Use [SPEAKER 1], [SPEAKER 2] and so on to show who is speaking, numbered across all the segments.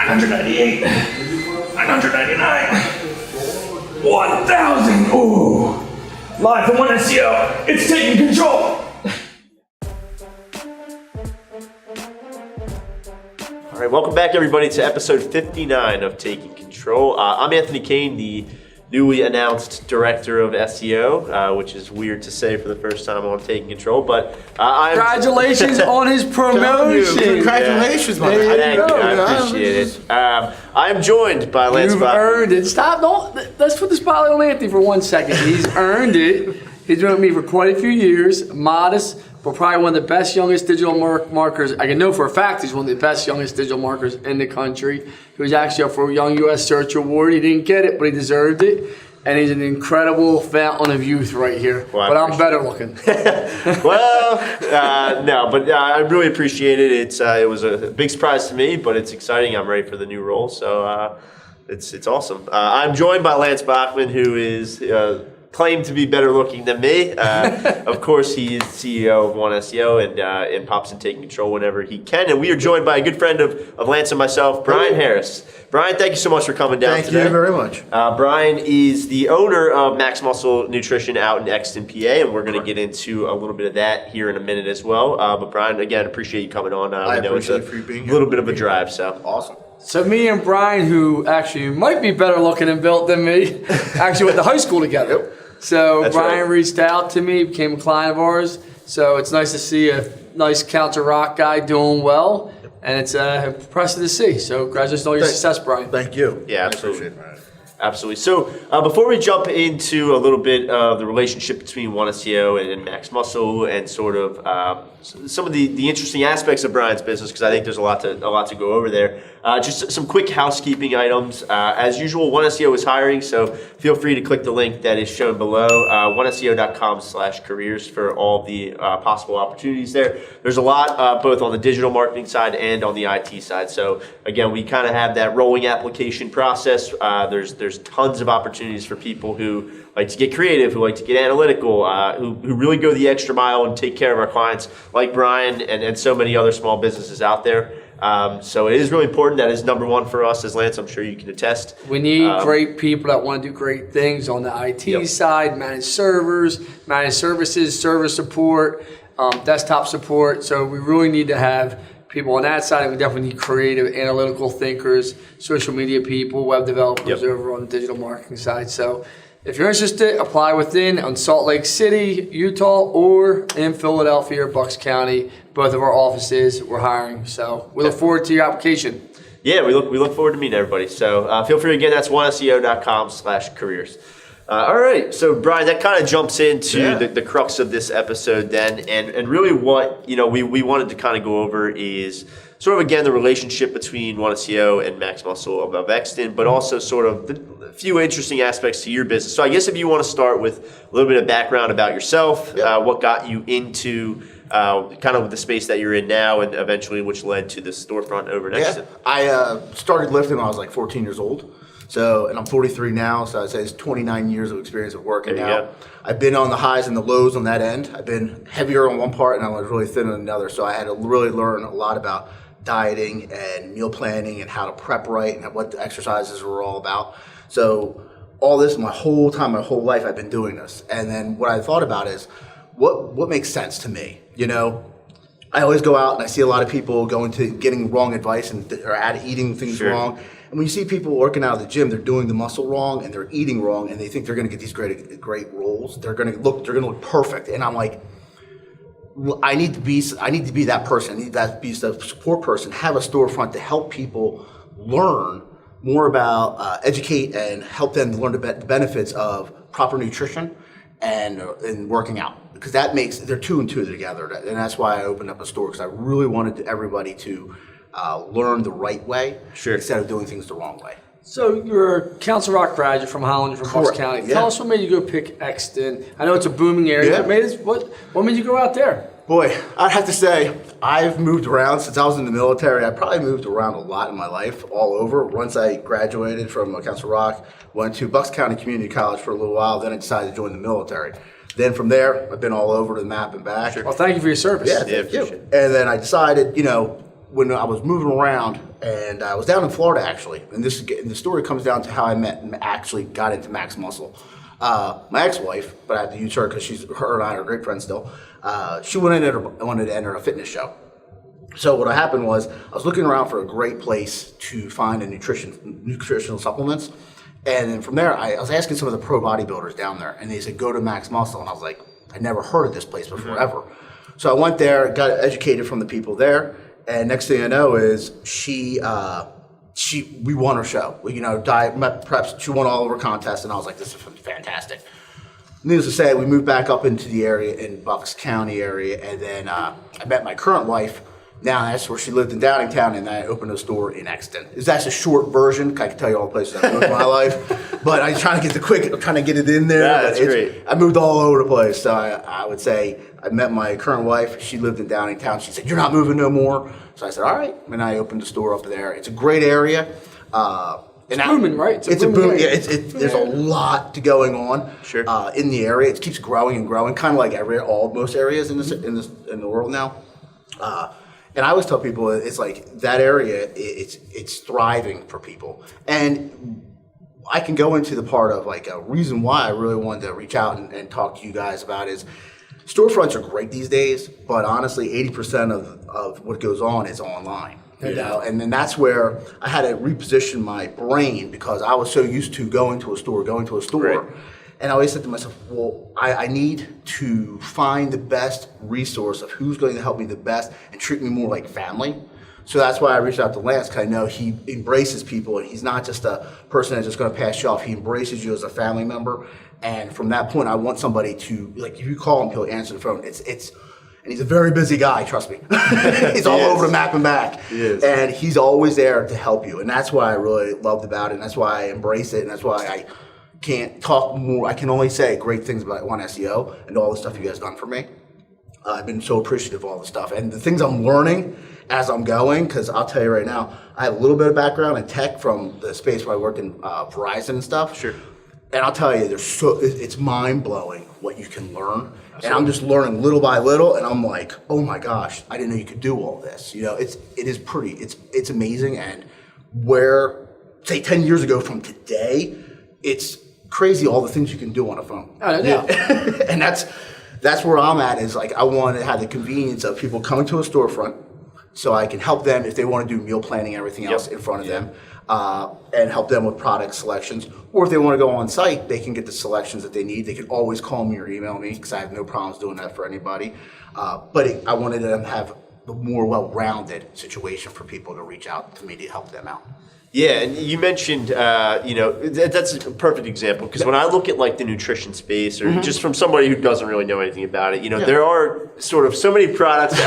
[SPEAKER 1] 998, 999, 1,000. Ooh, live from 1SEO, it's taking control.
[SPEAKER 2] All right, welcome back everybody to episode 59 of Taking Control. I'm Anthony Kane, the newly announced director of SEO, which is weird to say for the first time on Taking Control, but
[SPEAKER 3] congratulations on his promotion.
[SPEAKER 4] Congratulations, man.
[SPEAKER 2] Thank you, I appreciate it. I am joined by Lance
[SPEAKER 3] You've
[SPEAKER 2] Bachman.
[SPEAKER 3] earned it. Stop, let's put the spotlight on Anthony for 1 second. He's earned it. He's been with me for quite a few years, modest, but probably one of the best youngest digital marketers. I can know for a fact he's one of the best youngest digital marketers in the country. He was actually up for a Young U.S. Search Award. He didn't get it, but he deserved it. And he's an incredible fountain of youth right here.
[SPEAKER 2] Well,
[SPEAKER 3] but I'm better looking.
[SPEAKER 2] I really appreciate it. It was a big surprise to me, but it's exciting. I'm ready for the new role, so it's awesome. I'm joined by Lance Bachman, who is claimed to be better looking than me. Of course, he is CEO of 1SEO and pops in Taking Control whenever he can. And we are joined by a good friend of Lance and myself, Brian Harris. Brian, thank you so much for coming down today.
[SPEAKER 4] Thank you very much.
[SPEAKER 2] Brian is the owner of Max Muscle Nutrition out in Exton, PA, and we're going to get into a little bit of that here in a minute as well. But Brian, again, appreciate you coming on.
[SPEAKER 4] I
[SPEAKER 2] know
[SPEAKER 4] appreciate
[SPEAKER 2] it's
[SPEAKER 4] you being
[SPEAKER 2] a
[SPEAKER 4] here.
[SPEAKER 2] little bit of a drive. So
[SPEAKER 4] Awesome.
[SPEAKER 3] So me and Brian, who actually might be better looking and built than me, actually went to high school together.
[SPEAKER 4] Yep.
[SPEAKER 3] So
[SPEAKER 2] That's
[SPEAKER 3] Brian
[SPEAKER 2] right.
[SPEAKER 3] reached out to me, became a client of ours. So it's nice to see a nice counter rock guy doing well, and it's impressive to see. So congratulations on all your success, Brian.
[SPEAKER 4] Thank you.
[SPEAKER 2] Yeah,
[SPEAKER 4] I
[SPEAKER 2] absolutely.
[SPEAKER 4] appreciate it.
[SPEAKER 2] Absolutely. So before we jump into a little bit of the relationship between 1SEO and Max Muscle and sort of some of the interesting aspects of Brian's business, because I think there's a lot to go over there. Just some quick housekeeping items. As usual, 1SEO is hiring, so feel free to click the link that is shown below, 1SEO.com/careers for all the possible opportunities there. There's a lot both on the digital marketing side and on the IT side. So again, we kind of have that rolling application process. There's tons of opportunities for people who like to get creative, who like to get analytical, who really go the extra mile and take care of our clients, like Brian and so many other small businesses out there. So it is really important. That is number one for us as Lance. I'm sure you can attest.
[SPEAKER 3] We need great people that want to do great things on the IT side, manage servers, manage services, server support, desktop support. So we really need to have people on that side, and we definitely need creative, analytical thinkers, social media people, web developers over on the digital marketing side. So if you're interested, apply within on Salt Lake City, Utah, or in Philadelphia or Bucks County. Both of our offices, we're hiring. So we look forward to your application.
[SPEAKER 2] Yeah, we look forward to meeting everybody. So feel free again. That's 1SEO.com/careers. All right, so Brian, that kind of jumps into the crux of this episode then, and really what we wanted to kind of go over is sort of again the relationship between 1SEO and Max Muscle of Exton, but also sort of the few interesting aspects to your business. So I guess if you want to start with a little bit of background about yourself, what got you into kind of the space that you're in now, and eventually which led to the storefront over in Exton.
[SPEAKER 4] I started lifting when I was like 14 years old. So, and I'm 43 now, so I'd say it's 29 years of experience of working
[SPEAKER 2] There you
[SPEAKER 4] now.
[SPEAKER 2] go.
[SPEAKER 4] I've been on the highs and the lows on that end. I've been heavier on one part and I was really thin on another. So I had to really learn a lot about dieting and meal planning and how to prep right and what the exercises were all about. So all this, my whole life, I've been doing this. And then what I thought about is, what makes sense to me? I always go out and I see a lot of people getting wrong advice and or eating things wrong. And when you see people working out at the gym, they're doing the muscle wrong and they're eating wrong, and they think they're going to get these great rolls. They're going to look perfect. And I'm like, I need to be that person. I need to be the support person. Have a storefront to help people learn more about, educate, and help them learn the benefits of proper nutrition and working out. Because they're two and two together, and that's why I opened up a store, because I really wanted everybody to learn the right way instead of doing things the wrong way.
[SPEAKER 3] So you're a Council Rock graduate from Holland, you're from Bucks County. Tell us what made you go pick Exton. I know it's a booming area. What made you go out there?
[SPEAKER 4] Boy, I'd have to say I've moved around since I was in the military. I probably moved around a lot in my life, all over. Once I graduated from Council Rock, went to Bucks County Community College for a little while, then I decided to join the military. Then from there, I've been all over the map and back.
[SPEAKER 3] Well, thank you for your service.
[SPEAKER 4] Yeah, thank you. And then I decided, when I was moving around, and I was down in Florida actually, and the story comes down to how I actually got into Max Muscle. My ex-wife, but I had to use her because her and I are great friends still. She wanted to enter a fitness show. So what happened was I was looking around for a great place to find nutritional supplements, and then from there I was asking some of the pro bodybuilders down there, and they said go to Max Muscle, and I was like, I never heard of this place before ever. So I went there, got educated from the people there, and next thing I know is we won her show. Diet preps. She won all of her contests, and I was like, this is fantastic. Needless to say, we moved back up into the area in Bucks County area, and then I met my current wife. Now that's where she lived in Downingtown, and I opened a store in Exton. That's a short version. I can tell you all the places I've moved in my life, but I'm trying to get it in there.
[SPEAKER 2] Yeah, that's great.
[SPEAKER 4] I moved all over the place, so I would say I met my current wife. She lived in Downingtown. She said, "You're not moving no more." So I said, "All right," and I opened a store up there. It's a great area.
[SPEAKER 3] It's booming, right?
[SPEAKER 4] It's a boom. Yeah, there's a lot going on.
[SPEAKER 2] Sure.
[SPEAKER 4] In the area, it keeps growing and growing, kind of like most areas in the world now. And I always tell people it's like that area. It's thriving for people, and I can go into the part of like a reason why I really wanted to reach out and talk to you guys about is storefronts are great these days, but honestly, 80% of what goes on is online. You know, and then that's where I had to reposition my brain because I was so used to going to a store.
[SPEAKER 2] Right.
[SPEAKER 4] And I always said to myself, well, I need to find the best resource of who's going to help me the best and treat me more like family. So that's why I reached out to Lance, because I know he embraces people, and he's not just a person that's just going to pass you off. He embraces you as a family member. And from that point, I want somebody to, like, if you call him, he'll answer the phone. And he's a very busy guy, trust me. He's all over the map and back.
[SPEAKER 2] He is.
[SPEAKER 4] And he's always there to help you. And that's why I really loved about it, and that's why I embrace it, and that's why I can't talk more. I can only say great things about One SEO and all the stuff you guys done for me. I've been so appreciative of all the stuff and the things I'm learning as I'm going, because I'll tell you right now, I have a little bit of background in tech from the space where I worked in Verizon and stuff.
[SPEAKER 2] Sure.
[SPEAKER 4] And I'll tell you, it's mind-blowing what you can learn. Absolutely. And I'm just learning little by little, and I'm like, oh my gosh, I didn't know you could do all this. It's amazing. And where, say 10 years ago from today, it's crazy all the things you can do on a phone.
[SPEAKER 3] I know.
[SPEAKER 4] And that's where I'm at, is like I want to have the convenience of people coming to a storefront so I can help them if they want to do meal planning and everything else in front of them, and help them with product selections. Or if they want to go on site, they can get the selections that they need. They can always call me or email me, because I have no problems doing that for anybody. But I wanted them to have a more well-rounded situation for people to reach out to me to help them out.
[SPEAKER 2] Yeah, and you mentioned, that's a perfect example, because when I look at like the nutrition space, or just from somebody who doesn't really know anything about it, there are sort of so many products.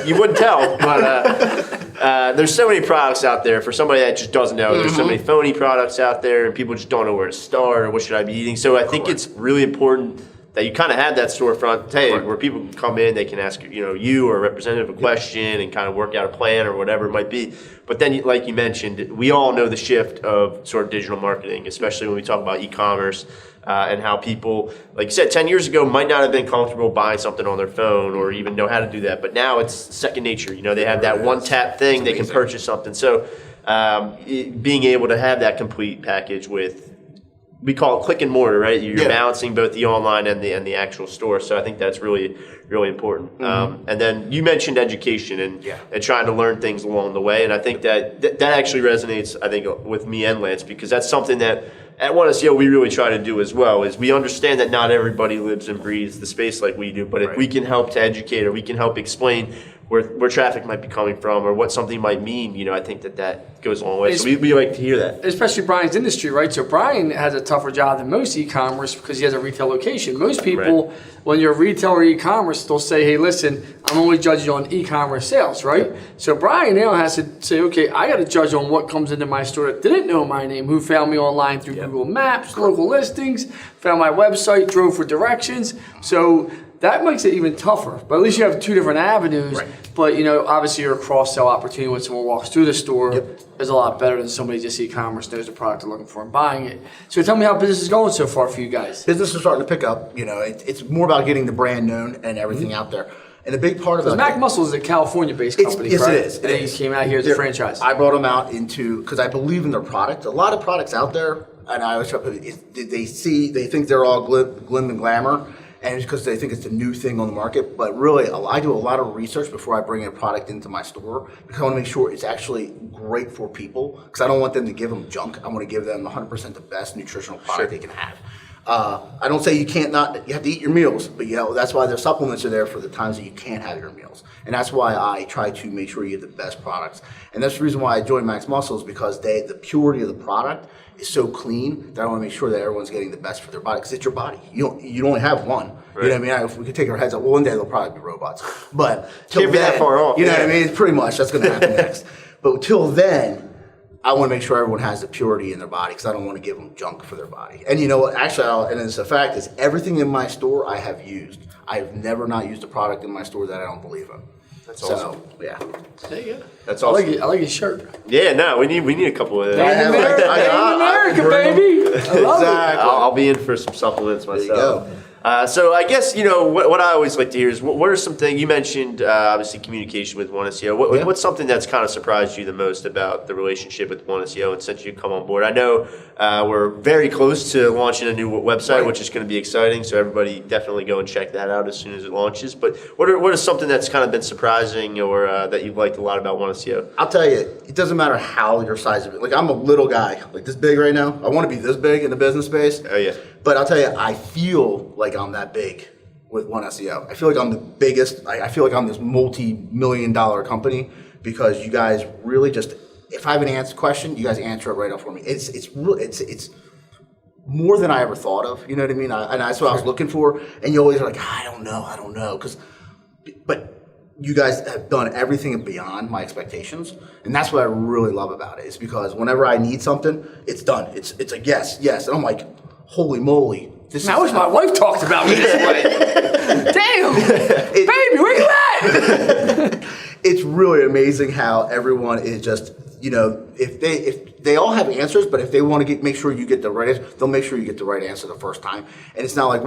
[SPEAKER 2] You wouldn't tell, but there's so many products out there for somebody that just doesn't know. There's so many phony products out there, and people just don't know where to start or what should I be eating. So I think it's really important that you kind of have that storefront, where people can come in, they can ask you or a representative a question and kind of work out a plan or whatever it might be. But then, like you mentioned, we all know the shift of sort of digital marketing, especially when we talk about e-commerce and how people, like you said, 10 years ago might not have been comfortable buying something on their phone or even know how to do that. But now it's second nature. They have that one tap thing, they can purchase something. So being able to have that complete package with, we call it click and mortar, right? You're balancing both the online and the actual store. So I think that's really, really important. And then you mentioned education and trying to learn things along the way. And I think that actually resonates, I think, with me and Lance, because that's something that at One SEO we really try to do as well, is we understand that not everybody lives and breathes the space like we do. But if we can help to educate, or we can help explain where traffic might be coming from or what something might mean, I think that goes a long way. So we like to hear that.
[SPEAKER 3] Especially Brian's industry, right? So Brian has a tougher job than most e-commerce because he has a retail location. Most people, when you're a retail or e-commerce, they'll say, hey, listen, I'm only judging on e-commerce sales, right? So Brian now has to say, okay, I got to judge on what comes into my store that didn't know my name, who found me online through Google Maps, local listings, found my website, drove for directions. So that makes it even tougher. But at least you have two different avenues.
[SPEAKER 4] Right.
[SPEAKER 3] But, obviously your cross-sell opportunity when someone walks through the store is a lot better than somebody just e-commerce knows the product they're looking for and buying it. So tell me how business is going so far for you guys.
[SPEAKER 4] Business is starting to pick up. It's more about getting the brand known and everything out there. And a big part of
[SPEAKER 3] Because Mac Muscle is a California-based company,
[SPEAKER 4] yes,
[SPEAKER 3] right?
[SPEAKER 4] it is.
[SPEAKER 3] And they came out here as a franchise.
[SPEAKER 4] I brought them out because I believe in their product. A lot of products out there, and I always try to put it, they think they're all glim and glamour, and it's because they think it's a new thing on the market. But really, I do a lot of research before I bring a product into my store because I want to make sure it's actually great for people. Because I don't want them to give them junk. I want to give them 100% the best nutritional product they can have. I don't say you have to eat your meals, but that's why their supplements are there for the times that you can't have your meals. And that's why I try to make sure you get the best products. And that's the reason why I joined Max Muscles, because the purity of the product is so clean that I want to make sure that everyone's getting the best for their body, because it's your body. You only have one. Right. You know what I mean? If we could take our heads up, well, one day they'll probably be robots. But
[SPEAKER 2] can't be that far off.
[SPEAKER 4] You know what I mean? Pretty much that's going to happen next. But till then, I want to make sure everyone has the purity in their body, because I don't want to give them junk for their body. And you know what? Actually, and it's a fact, is everything in my store I have used. I have never not used a product in my store that I don't believe in.
[SPEAKER 2] That's awesome.
[SPEAKER 4] Yeah.
[SPEAKER 3] There you go.
[SPEAKER 2] That's awesome.
[SPEAKER 3] I like his shirt.
[SPEAKER 2] Yeah, no, we need a couple of
[SPEAKER 3] Made in America, baby. I love it.
[SPEAKER 2] I'll be in for some supplements myself.
[SPEAKER 4] There you go.
[SPEAKER 2] So I guess, what I always like to hear is what are some things, you mentioned obviously communication with One SEO. What's something that's kind of surprised you the most about the relationship with One SEO and since you come on board? I know we're very close to launching a new website, which is going to be exciting. So everybody definitely go and check that out as soon as it launches. But what is something that's kind of been surprising or that you've liked a lot about One SEO?
[SPEAKER 4] I'll tell you, it doesn't matter how your size of it. Like, I'm a little guy, like this big right now. I want to be this big in the business space.
[SPEAKER 2] Oh, yeah.
[SPEAKER 4] But I'll tell you, I feel like I'm that big with One SEO. I feel like I'm the biggest. I feel like I'm this multi-million-dollar company because you guys really just, if I have an question, you guys answer it right up for me. It's more than I ever thought of. You know what I mean? And that's what I was looking for. And you always are like, I don't know, but you guys have done everything beyond my expectations, and that's what I really love about it. Is because whenever I need something, it's done. It's a yes, and I'm like, holy moly!
[SPEAKER 3] I wish my wife talked about me this way. Damn, baby, where you at?
[SPEAKER 4] It's really amazing how everyone is just, if they all have answers, but if they want to make sure you get the right answer, they'll make sure you get the right answer the first time. And it's not like,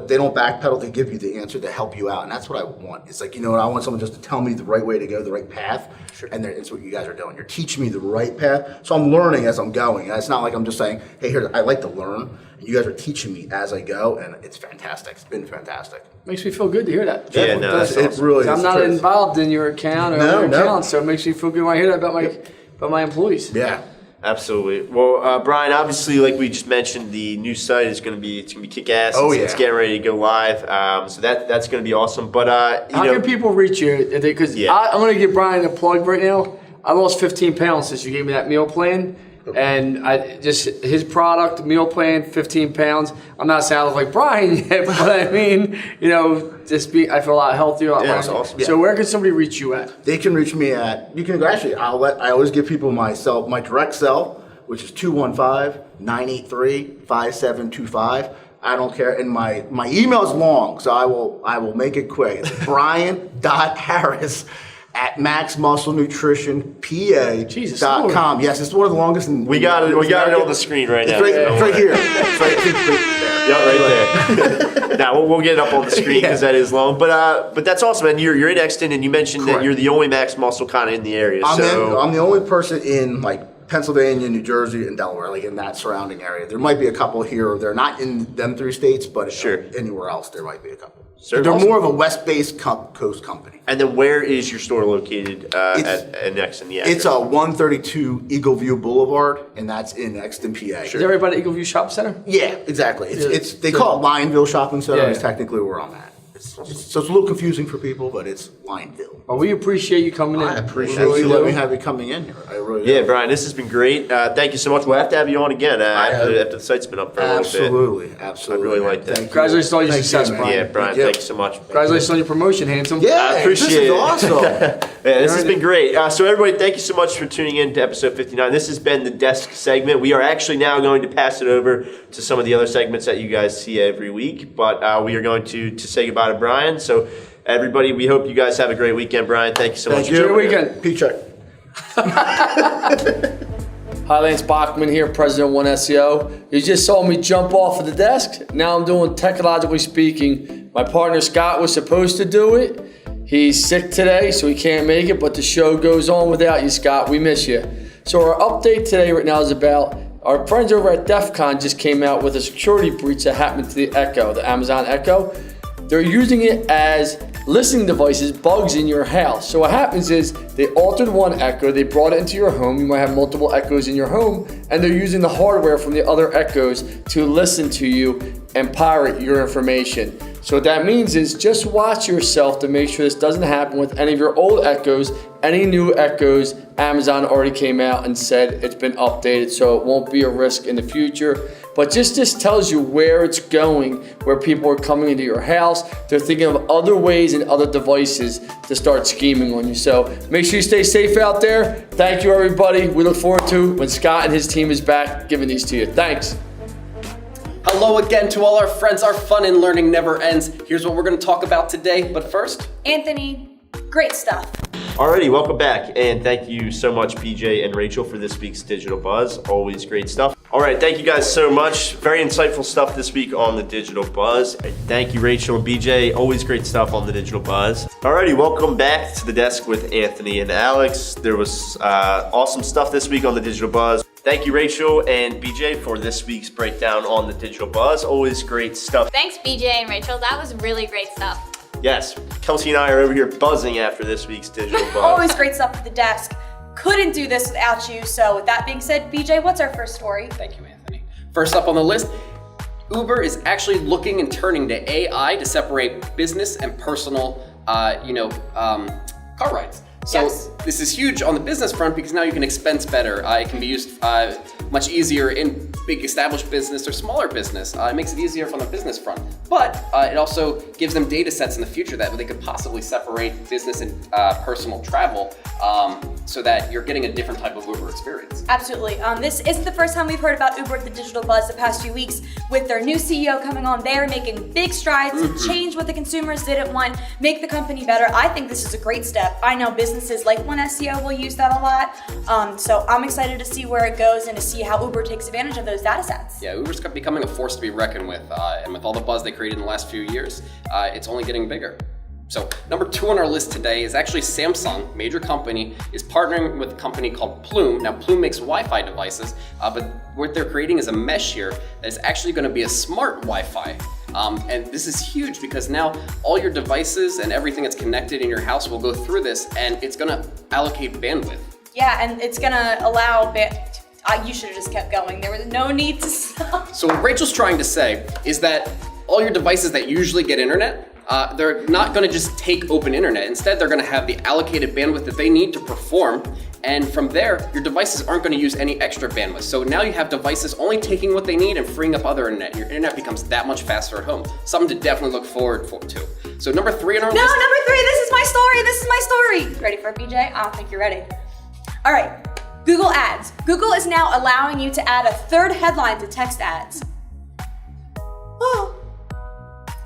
[SPEAKER 4] they don't backpedal, they give you the answer to help you out. And that's what I want. It's like, I want someone just to tell me the right way to go, the right path. Sure. And it's what you guys are doing. You're teaching me the right path. So I'm learning as I'm going. And it's not like I'm just saying, hey, here, I like to learn. And you guys are teaching me as I go. And it's fantastic. It's been fantastic.
[SPEAKER 3] Makes me feel good to hear that.
[SPEAKER 2] Yeah, no, that's awesome.
[SPEAKER 4] It really is.
[SPEAKER 3] I'm not involved in your account or other accounts, so it makes me feel good when I hear that about my employees.
[SPEAKER 4] Yeah.
[SPEAKER 2] Absolutely. Well, Brian, obviously, like we just mentioned, the new site is going to be kick-ass.
[SPEAKER 4] Oh, yeah.
[SPEAKER 2] It's getting ready to go live. So that's going to be awesome. But
[SPEAKER 3] how can people reach you? Because I'm going to give Brian a plug right now. I lost 15 pounds since you gave me that meal plan. And his product, meal plan, 15 pounds. I'm not saying I look like Brian yet, but I mean, I feel a lot healthier.
[SPEAKER 2] That's awesome.
[SPEAKER 3] So where can somebody reach you at?
[SPEAKER 4] They can reach me I always give people my direct cell, which is 215-983-5725. I don't care. And my email is long, so I will make it quick. It's brian.harris@maxmusclenutritionpa.com. Yes, it's one of the longest.
[SPEAKER 2] We got it on the screen right now.
[SPEAKER 4] It's right here. It's right there.
[SPEAKER 2] Yeah, right there. Now we'll get it up on the screen because that is long. But that's awesome, man. You're in Exton, and you mentioned that you're the only Max Muscle kind of in the area.
[SPEAKER 4] I'm the only person in Pennsylvania, New Jersey, and Delaware, in that surrounding area. There might be a couple here or there, not in them 3 states, but anywhere else there might be a couple. They're more of a West-based coast company.
[SPEAKER 2] And then where is your store located at Exton? Yeah,
[SPEAKER 4] it's 132 Eagle View Boulevard, and that's in Exton, PA.
[SPEAKER 3] Is everybody at Eagle View Shopping Center?
[SPEAKER 4] Yeah, exactly. They call it Lionville Shopping Center. It's technically where I'm at. So it's a little confusing for people, but it's Lionville.
[SPEAKER 3] Well, we appreciate you coming in.
[SPEAKER 4] I appreciate you letting me have you coming in here. I really do.
[SPEAKER 2] Yeah, Brian, this has been great. Thank you so much. We'll have to have you on again after the site's been up for a little bit.
[SPEAKER 4] Absolutely.
[SPEAKER 2] I really like that.
[SPEAKER 3] Congratulations on your success, Brian.
[SPEAKER 2] Yeah, Brian, thank you so much.
[SPEAKER 3] Congratulations on your promotion, handsome.
[SPEAKER 4] Yeah,
[SPEAKER 2] I appreciate
[SPEAKER 4] this is
[SPEAKER 2] it.
[SPEAKER 4] awesome.
[SPEAKER 2] This has been great. So everybody, thank you so much for tuning in to episode 59. This has been the desk segment. We are actually now going to pass it over to some of the other segments that you guys see every week, but we are going to say goodbye to Brian. So everybody, we hope you guys have a great weekend. Brian, thank you so much.
[SPEAKER 3] Enjoy your weekend.
[SPEAKER 4] P-check.
[SPEAKER 3] Hi, Lance Bachman here, President of One SEO. You just saw me jump off of the desk. Now I'm doing technologically speaking. My partner Scott was supposed to do it. He's sick today, so he can't make it, but the show goes on without you, Scott. We miss you. So our update today right now is about our friends over at DEF CON just came out with a security breach that happened to the Echo, the Amazon Echo. They're using it as listening devices, bugs in your house. So what happens is they altered one Echo, they brought it into your home. You might have multiple Echoes in your home, and they're using the hardware from the other Echoes to listen to you and pirate your information. So what that means is just watch yourself to make sure this doesn't happen with any of your old Echoes. Any new Echoes, Amazon already came out and said it's been updated, so it won't be a risk in the future. But just tells you where it's going, where people are coming into your house. They're thinking of other ways and other devices to start scheming on you. So make sure you stay safe out there. Thank you, everybody. We look forward to when Scott and his team is back giving these to you. Thanks.
[SPEAKER 5] Hello again to all our friends. Our fun and learning never ends. Here's what we're going to talk about today. But first,
[SPEAKER 6] Anthony, great stuff.
[SPEAKER 2] Alrighty, welcome back, and thank you so much, BJ and Rachel, for this week's Digital Buzz. Always great stuff. All right, thank you guys so much. Very insightful stuff this week on the Digital Buzz. Thank you, Rachel and BJ. Always great stuff on the Digital Buzz. Alrighty, welcome back to the desk with Anthony and Alex. There was awesome stuff this week on the Digital Buzz. Thank you, Rachel and BJ, for this week's breakdown on the Digital Buzz. Always great stuff.
[SPEAKER 6] Thanks, BJ and Rachel. That was really great stuff.
[SPEAKER 2] Yes, Kelsey and I are over here buzzing after this week's Digital Buzz.
[SPEAKER 6] Always great stuff at the desk. Couldn't do this without you. So with that being said, BJ, what's our first story?
[SPEAKER 5] thank you, Anthony. First up on the list, Uber is actually looking and turning to AI to separate business and personal, car rides. So
[SPEAKER 6] Yes.
[SPEAKER 5] this is huge on the business front because now you can expense better. It can be used much easier in big established business or smaller business. It makes it easier from the business front. But it also gives them data sets in the future that they could possibly separate business and personal travel so that you're getting a different type of Uber experience.
[SPEAKER 6] Absolutely. This isn't the first time we've heard about Uber at the Digital Buzz the past few weeks. With their new CEO coming on, they are making big strides to change what the consumers didn't want, make the company better. I think this is a great step. I know businesses like One SEO will use that a lot. So I'm excited to see where it goes and to see how Uber takes advantage of those data sets.
[SPEAKER 5] Yeah, Uber's becoming a force to be reckoned with, and with all the buzz they created in the last few years, it's only getting bigger. So number 2 on our list today is actually Samsung, major company, is partnering with a company called Plume. Now Plume makes Wi-Fi devices, but what they're creating is a mesh here that is actually going to be a smart Wi-Fi. And this is huge because now all your devices and everything that's connected in your house will go through this, and it's going to allocate bandwidth.
[SPEAKER 6] Yeah, and it's gonna allow you should have just kept going. There was no need to stop.
[SPEAKER 5] So what Rachel's trying to say is that all your devices that usually get internet, they're not going to just take open internet. Instead, they're going to have the allocated bandwidth that they need to perform. And from there, your devices aren't going to use any extra bandwidth. So now you have devices only taking what they need and freeing up other internet. Your internet becomes that much faster at home. Something to definitely look forward to. So number 3 on our
[SPEAKER 6] No,
[SPEAKER 5] list.
[SPEAKER 6] number 3, this is my story. This is my story. Ready for it, BJ? I don't think you're ready. All right, Google Ads. Google is now allowing you to add a third headline to text ads. Oh.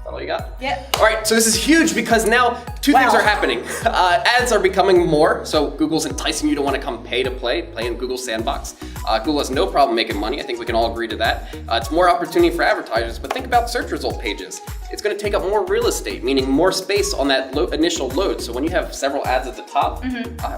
[SPEAKER 5] All you got?
[SPEAKER 6] Yep.
[SPEAKER 5] All right, so this is huge because now two things are happening. Ads are becoming more, so Google's enticing you to want to come pay to play in Google's sandbox. Google has no problem making money. I think we can all agree to that. It's more opportunity for advertisers, but think about search result pages. It's going to take up more real estate, meaning more space on that initial load. So when you have several ads at the top,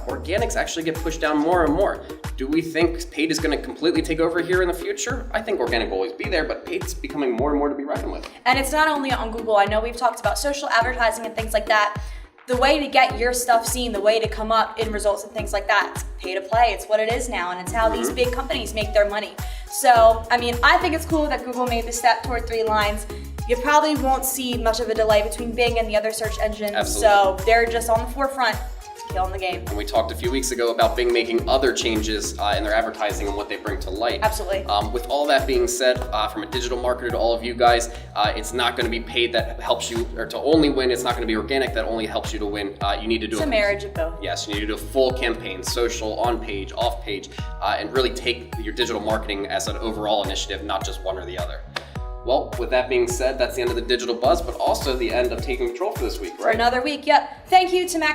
[SPEAKER 5] organics actually get pushed down more and more. Do we think paid is going to completely take over here in the future? I think organic will always be there, but paid's becoming more and more to be reckoned with.
[SPEAKER 6] And it's not only on Google. I know we've talked about social advertising and things like that. The way to get your stuff seen, the way to come up in results and things like that, it's pay to play. It's what it is now, and it's how these big companies make their money. So, I mean, I think it's cool that Google made the step toward 3 lines. You probably won't see much of a delay between Bing and the other search engines.
[SPEAKER 5] Absolutely.
[SPEAKER 6] So they're just on the forefront, killing the game.
[SPEAKER 5] And we talked a few weeks ago about Bing making other changes in their advertising and what they bring to light.
[SPEAKER 6] Absolutely.
[SPEAKER 5] With all that being said, from a digital marketer to all of you guys, it's not going to be paid that helps you, or to only win. It's not going to be organic that only helps you to win. You need to do
[SPEAKER 6] It's a marriage of both.
[SPEAKER 5] Yes, you need to do a full campaign, social, on page, off page, and really take your digital marketing as an overall initiative, not just one or the other. Well, with that being said, that's the end of the Digital Buzz, but also the end of Taking Control for this week,
[SPEAKER 6] For
[SPEAKER 5] right?
[SPEAKER 6] another week, yep. Thank you to Mac